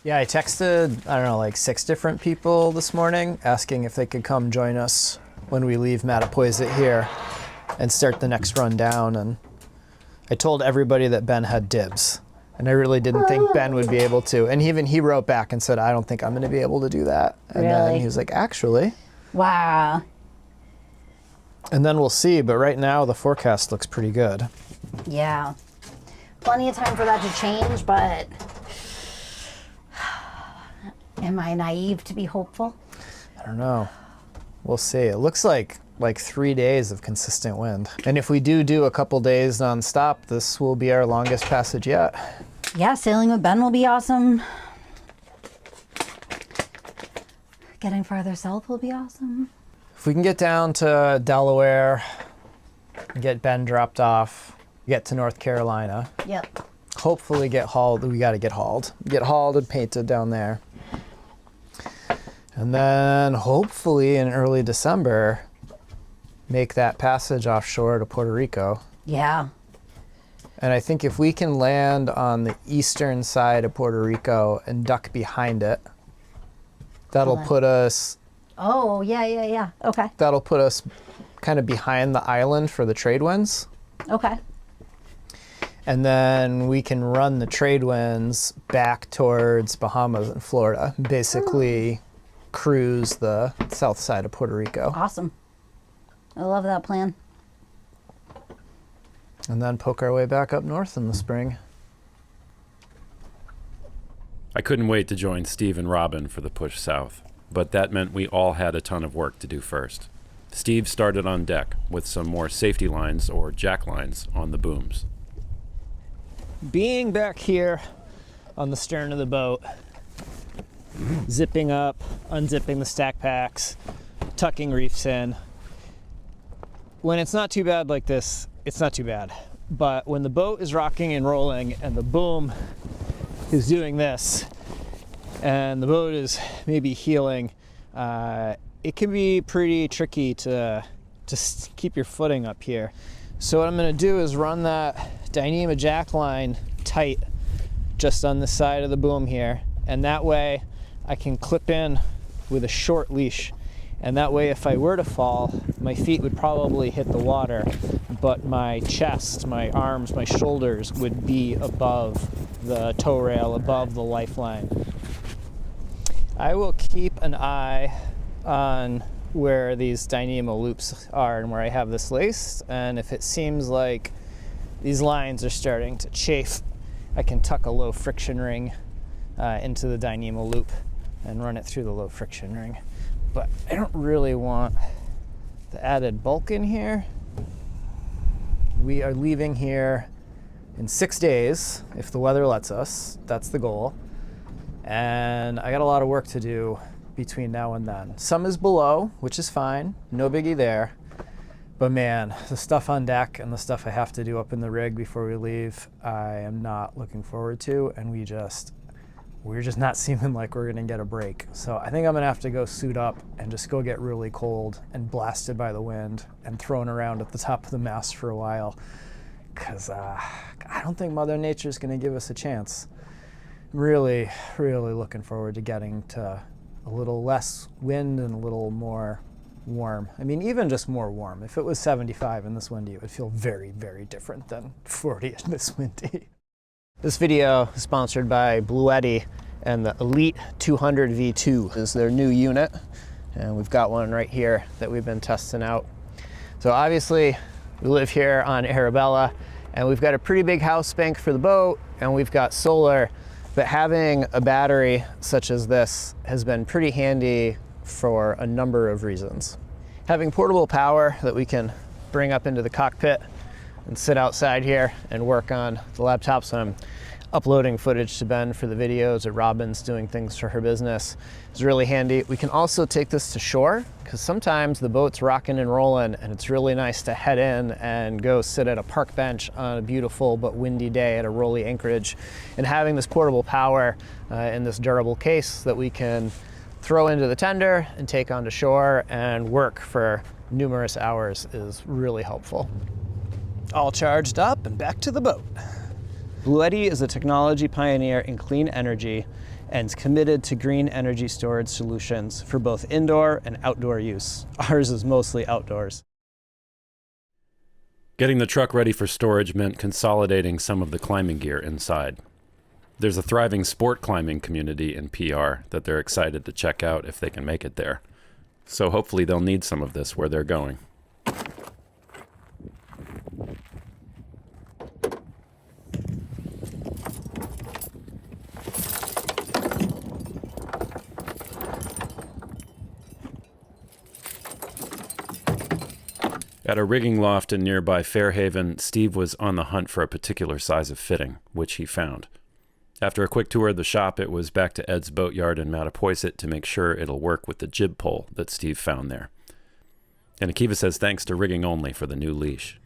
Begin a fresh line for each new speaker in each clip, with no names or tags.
Yeah, I texted, I don't know, like 6 different people this morning asking if they could come join us when we leave Mattapoisett here and start the next run down. And I told everybody that Ben had dibs. And I really didn't think Ben would be able to. And even he wrote back and said, I don't think I'm going to be able to do that. And then he was like, actually.
Wow.
And then we'll see. But right now, the forecast looks pretty good.
Yeah. Plenty of time for that to change, but am I naive to be hopeful?
I don't know. We'll see. It looks like 3 days of consistent wind. And if we do a couple days nonstop, this will be our longest passage yet.
Yeah, sailing with Ben will be awesome. Getting farther south will be awesome.
If we can get down to Delaware, get Ben dropped off, get to North Carolina.
Yep.
Hopefully get hauled. We got to get hauled. Get hauled and painted down there. And then hopefully in early December, make that passage offshore to Puerto Rico.
Yeah.
And I think if we can land on the eastern side of Puerto Rico and duck behind it, that'll put us...
Oh, yeah. Okay.
That'll put us kind of behind the island for the trade winds.
Okay.
And then we can run the trade winds back towards Bahamas and Florida. Basically cruise the south side of Puerto Rico.
Awesome. I love that plan.
And then poke our way back up north in the spring.
I couldn't wait to join Steve and Robin for the push south, but that meant we all had a ton of work to do first. Steve started on deck with some more safety lines or jack lines on the booms.
Being back here on the stern of the boat, zipping up, unzipping the stack packs, tucking reefs in. When it's not too bad like this, it's not too bad. But when the boat is rocking and rolling and the boom is doing this and the boat is maybe heeling, it can be pretty tricky to keep your footing up here. So what I'm going to do is run that Dyneema jack line tight just on the side of the boom here, and that way I can clip in with a short leash, and that way if I were to fall, my feet would probably hit the water, but my chest, my arms, my shoulders would be above the tow rail, above the lifeline. I will keep an eye on where these Dyneema loops are and where I have this laced, and if it seems like these lines are starting to chafe, I can tuck a low friction ring into the Dyneema loop and run it through the low friction ring. But I don't really want the added bulk in here. We are leaving here in 6 days, if the weather lets us. That's the goal. And I got a lot of work to do between now and then. Some is below, which is fine, no biggie there. But man, the stuff on deck and the stuff I have to do up in the rig before we leave, I am not looking forward to, and we're just not seeming like we're gonna get a break. So I think I'm gonna have to go suit up and just go get really cold and blasted by the wind and thrown around at the top of the mast for a while, because I don't think Mother Nature's gonna give us a chance. Really, really looking forward to getting to a little less wind and a little more warm. I mean, even just more warm. If it was 75 and this windy, it would feel very, very different than 40 and this windy. This video is sponsored by Bluetti, and the Elite 200 V2 is their new unit. And we've got one right here that we've been testing out. So obviously we live here on Arabella, and we've got a pretty big house bank for the boat, and we've got solar, but having a battery such as this has been pretty handy for a number of reasons. Having portable power that we can bring up into the cockpit and sit outside here and work on the laptop. So I'm uploading footage to Ben for the videos, or Robin's doing things for her business. It's really handy. We can also take this to shore, because sometimes the boat's rocking and rolling and it's really nice to head in and go sit at a park bench on a beautiful but windy day at a rolly anchorage. And having this portable power in this durable case that we can throw into the tender and take onto shore and work for numerous hours is really helpful. All charged up and back to the boat. Bluetti is a technology pioneer in clean energy, and is committed to green energy storage solutions for both indoor and outdoor use. Ours is mostly outdoors.
Getting the truck ready for storage meant consolidating some of the climbing gear inside. There's a thriving sport climbing community in PR that they're excited to check out if they can make it there. So hopefully they'll need some of this where they're going. At a rigging loft in nearby Fairhaven, Steve was on the hunt for a particular size of fitting, which he found. After a quick tour of the shop, it was back to Ed's boatyard in Mattapoisett to make sure it'll work with the jib pole that Steve found there. And Akiva says thanks to rigging only for the new leash.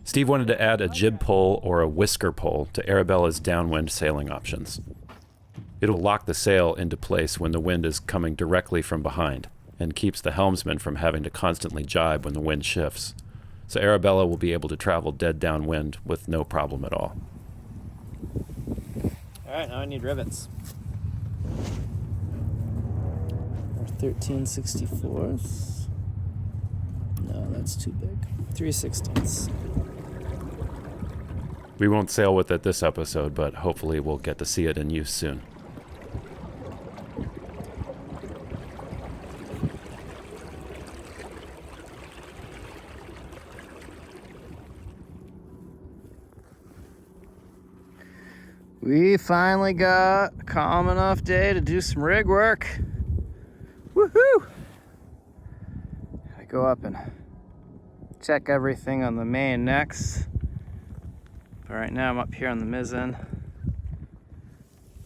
Steve wanted to add a jib pole or a whisker pole to Arabella's downwind sailing options. It'll lock the sail into place when the wind is coming directly from behind, and keeps the helmsman from having to constantly jibe when the wind shifts. So Arabella will be able to travel dead downwind with no problem at all.
All right, now I need rivets. 13/64. No, that's too big. 3/16.
We won't sail with it this episode, but hopefully we'll get to see it in use soon.
We finally got a calm enough day to do some rig work. Woohoo! I go up and check everything on the main next. But right now I'm up here on the mizzen.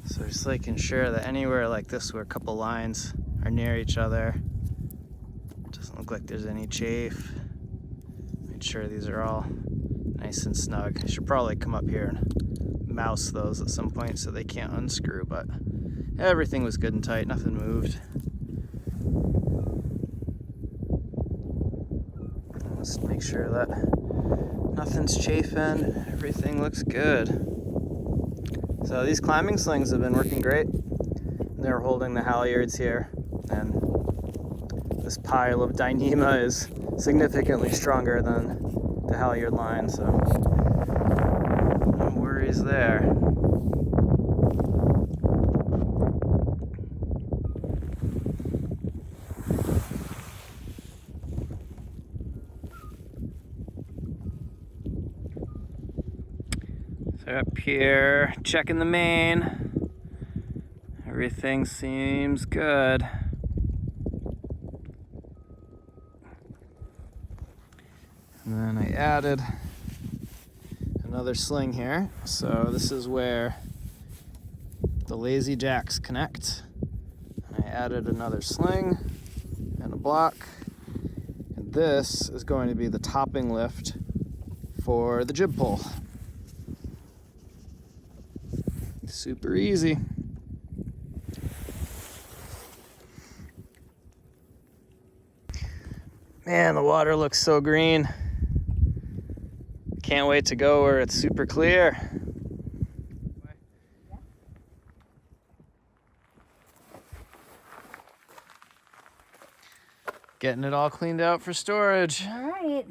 So just making sure that anywhere like this where a couple lines are near each other, it doesn't look like there's any chafe. Make sure these are all nice and snug. I should probably come up here and mouse those at some point so they can't unscrew, but everything was good and tight, nothing moved. Just make sure that nothing's chafing, everything looks good. So these climbing slings have been working great. They're holding the halyards here, and this pile of Dyneema is significantly stronger than the halyard line, so no worries there. So up here, checking the main. Everything seems good. And then I added another sling here. So this is where the lazy jacks connect. And I added another sling and a block. And this is going to be the topping lift for the jib pole. Super easy. Man, the water looks so green. Can't wait to go where it's super clear. Getting it all cleaned out for storage.
All right.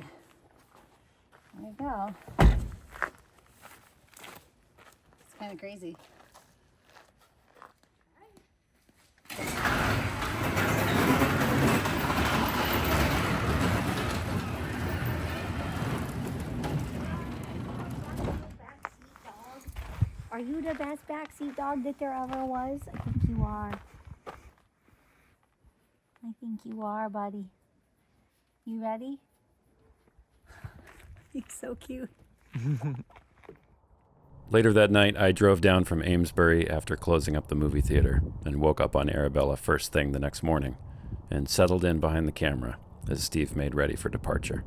There you go. It's kind of crazy.
Are you the best backseat dog that there ever was? I think you are. I think you are, buddy. You ready? He's so cute.
Later that night, I drove down from Amesbury after closing up the movie theater and woke up on Arabella first thing the next morning and settled in behind the camera as Steve made ready for departure.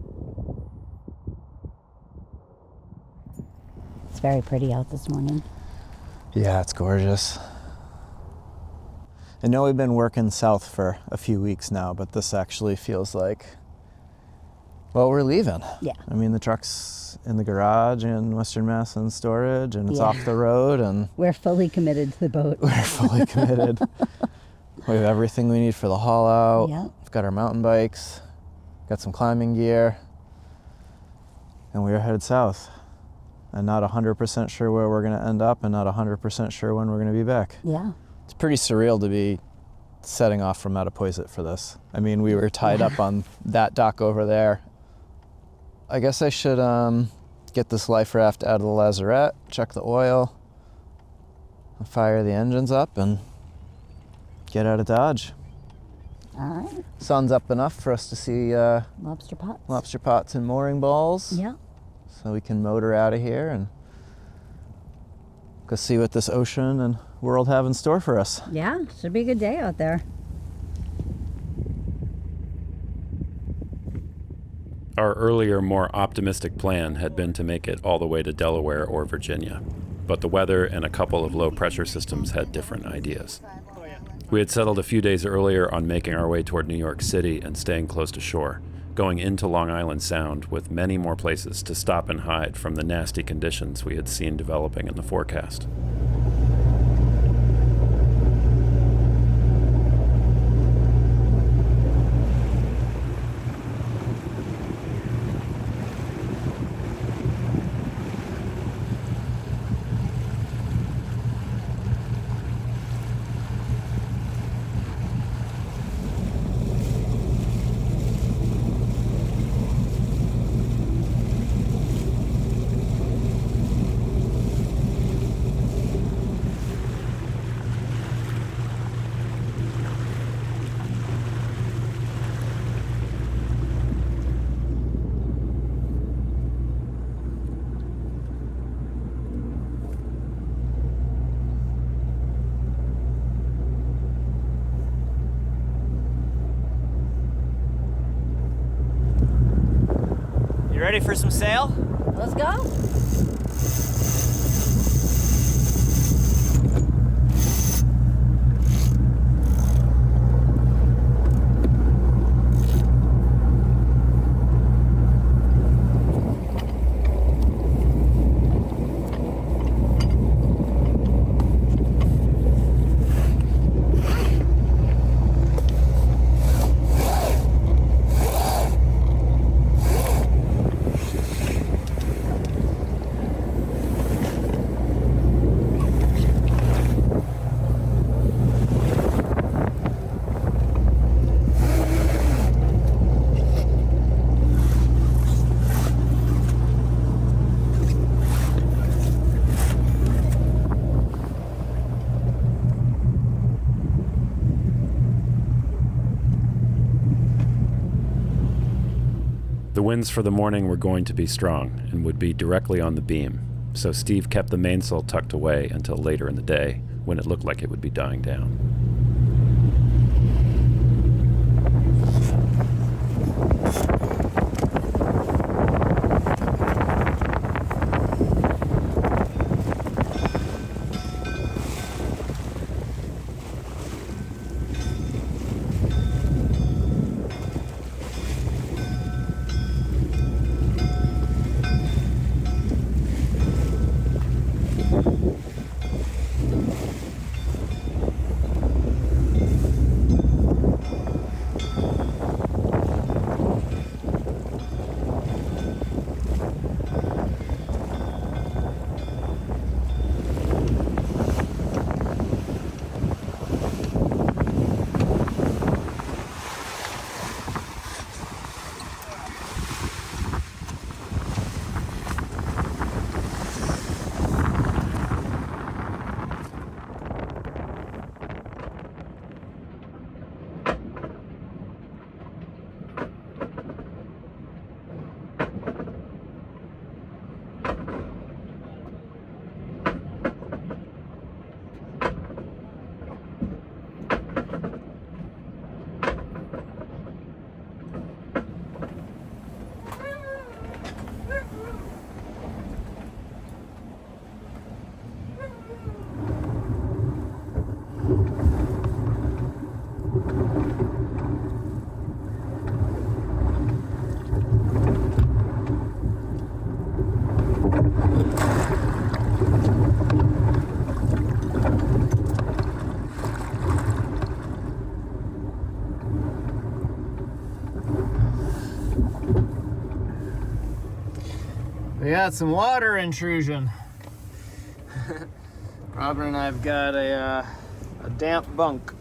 It's very pretty out this morning.
Yeah, it's gorgeous. I know we've been working south for a few weeks now, but this actually feels like Well, we're leaving.
Yeah.
I mean, the truck's in the garage in Western Mass in storage, and it's
Yeah.
off the road, and
We're fully committed to the boat.
we're fully committed. We have everything we need for the haul out.
Yeah.
We've got our mountain bikes, got some climbing gear, and we are headed south. And not 100% sure where we're going to end up, and not 100% sure when we're going to be back.
Yeah.
It's pretty surreal to be setting off from Mattapoisett for this. I mean, we were tied up on that dock over there. I guess I should get this life raft out of the lazarette, check the oil, fire the engines up, and get out of Dodge.
All right.
Sun's up enough for us to see
Lobster pots.
lobster pots and mooring balls.
Yeah.
So we can motor out of here and go see what this ocean and world have in store for us.
Yeah. Should be a good day out there.
Our earlier, more optimistic plan had been to make it all the way to Delaware or Virginia, but the weather and a couple of low-pressure systems had different ideas. We had settled a few days earlier on making our way toward New York City and staying close to shore, going into Long Island Sound with many more places to stop and hide from the nasty conditions we had seen developing in the forecast.
You ready for some sail?
Let's go.
The winds for the morning were going to be strong and would be directly on the beam, so Steve kept the mainsail tucked away until later in the day, when it looked like it would be dying down.
We got some water intrusion. Robin and I've got a damp bunk.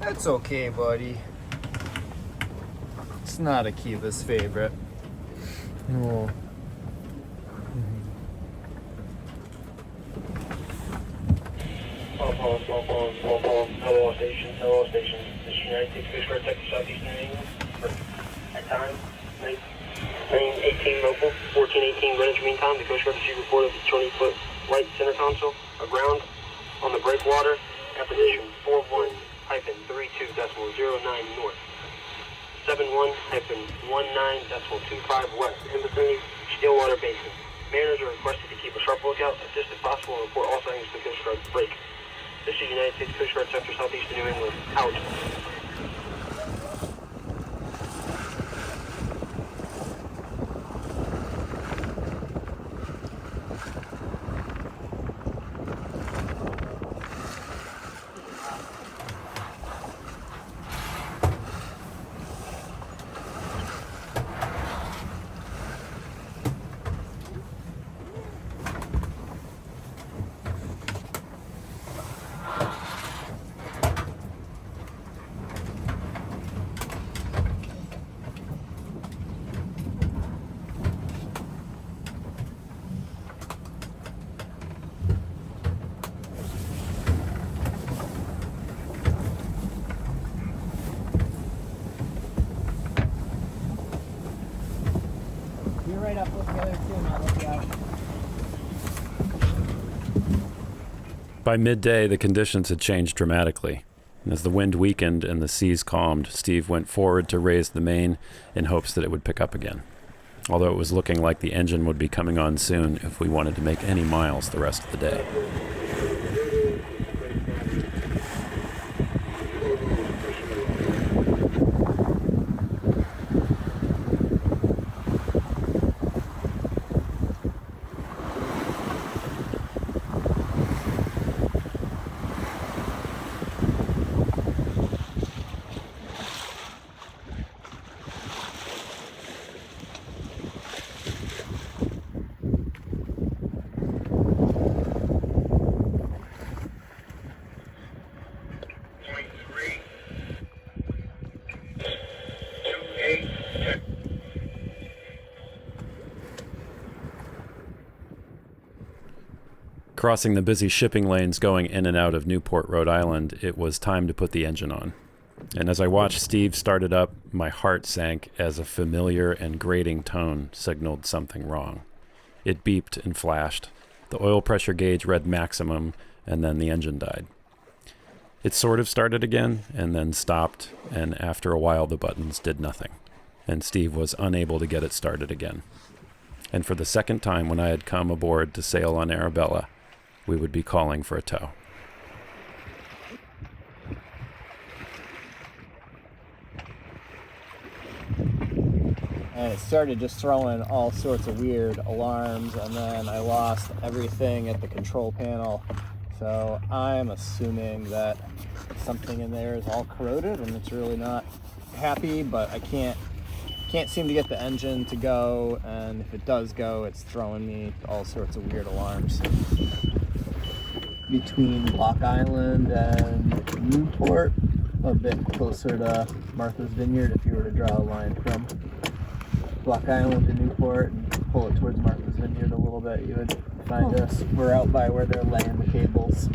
That's okay, buddy. It's not Akiva's favorite. Oh.
Hello, station. Hello, station. This is United States Coast Guard, Texas, Southeastern New England. At time, 9:18 local, 14:18 Greenwich Mean Time. The Coast Guard received report of a 20-foot right center console aground on the breakwater at position 41-32.09 north, 71-19.25 west, in vicinity Stillwater Basin. Mariners are requested to keep a sharp lookout, assist if possible, and report all sightings to the Coast Guard break. This is United States Coast Guard Sector Southeastern New England. Out.
You're right up with the other two, not look out.
By midday, the conditions had changed dramatically. And as the wind weakened and the seas calmed, Steve went forward to raise the main in hopes that it would pick up again. Although it was looking like the engine would be coming on soon if we wanted to make any miles the rest of the day. Crossing the busy shipping lanes going in and out of Newport, Rhode Island, it was time to put the engine on. And as I watched Steve start it up, my heart sank as a familiar and grating tone signaled something wrong. It beeped and flashed. The oil pressure gauge read maximum, and then the engine died. It sort of started again, and then stopped, and after a while the buttons did nothing, and Steve was unable to get it started again. And for the second time when I had come aboard to sail on Arabella, we would be calling for a tow.
And it started just throwing all sorts of weird alarms, and then I lost everything at the control panel. So I'm assuming that something in there is all corroded and it's really not happy, but I can't seem to get the engine to go, and if it does go, it's throwing me all sorts of weird alarms. Between Block Island and Newport, a bit closer to Martha's Vineyard, if you were to draw a line from Block Island to Newport and pull it towards Martha's Vineyard a little bit, you would find us. We're out by where they're laying the cables.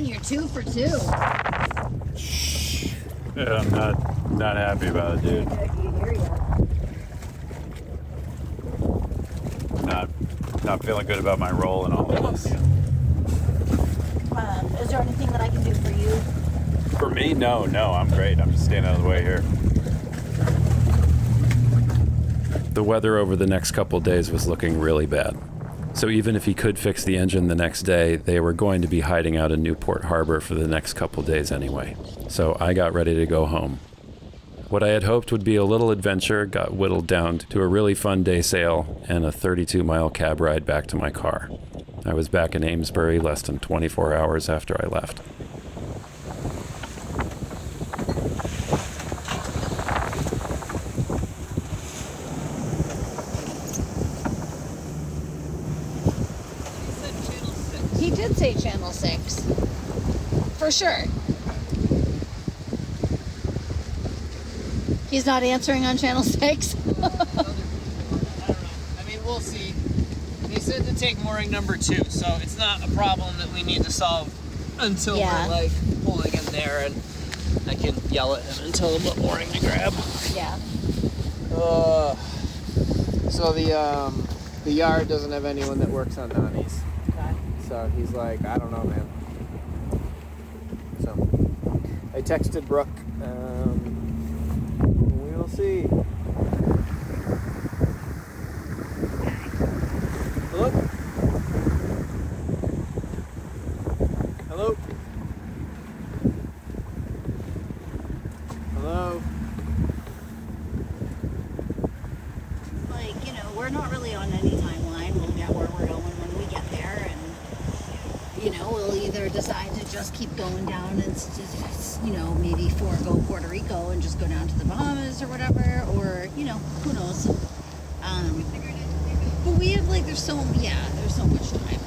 You're 2 for 2.
Yeah, I'm not happy about it, dude. Not feeling good about my role in all of this.
Is there anything that I can do for you?
For me, no, I'm great. I'm just staying out of the way here.
The weather over the next couple days was looking really bad. So even if he could fix the engine the next day, they were going to be hiding out in Newport Harbor for the next couple days anyway. So I got ready to go home. What I had hoped would be a little adventure got whittled down to a really fun day sail and a 32-mile cab ride back to my car. I was back in Amesbury less than 24 hours after I left.
He did say Channel 6. For sure. He's not answering on Channel 6?
I don't know. I mean, we'll see. They said to take mooring number 2, so it's not a problem that we need to solve until we're like pulling in there, and I can yell at him and tell him what mooring to grab.
Yeah.
So the yard doesn't have anyone that works on Nani's.
Okay.
So he's like, I don't know, man. So I texted Brooke. We will see. Hello? Hello? Hello?
Like, you know, we're not really on any timeline. We'll get where we're going when we get there, and, you know, we'll either decide to just keep going down and just, you know, maybe forego Puerto Rico and just go down to the Bahamas or whatever, or, you know, who knows. But we have, like, there's so much time. There's so much time.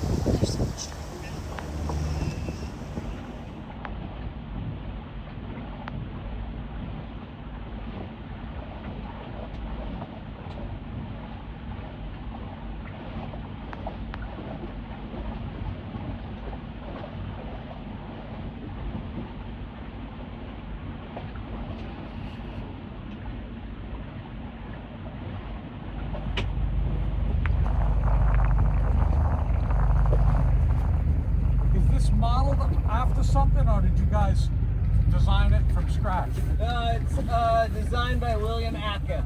Modeled after something, or did you guys design it from scratch?
It's designed by William Acker.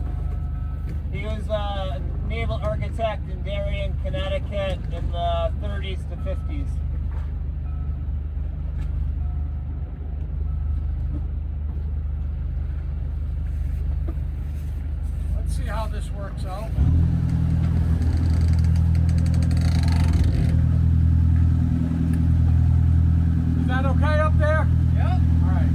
He was a naval architect in Darien, Connecticut in the 30s to 50s.
Let's see how this works out. Is that okay up there?
Yep.
All right.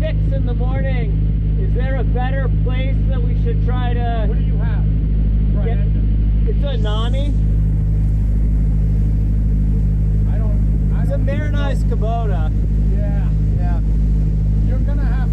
6 in the morning. Is there a better place that we should try to
What do you have? Front
get?
engine?
It's a Nani.
I
It's a
don't even know.
Marinized Kubota.
Yeah.
Yeah.
You're gonna have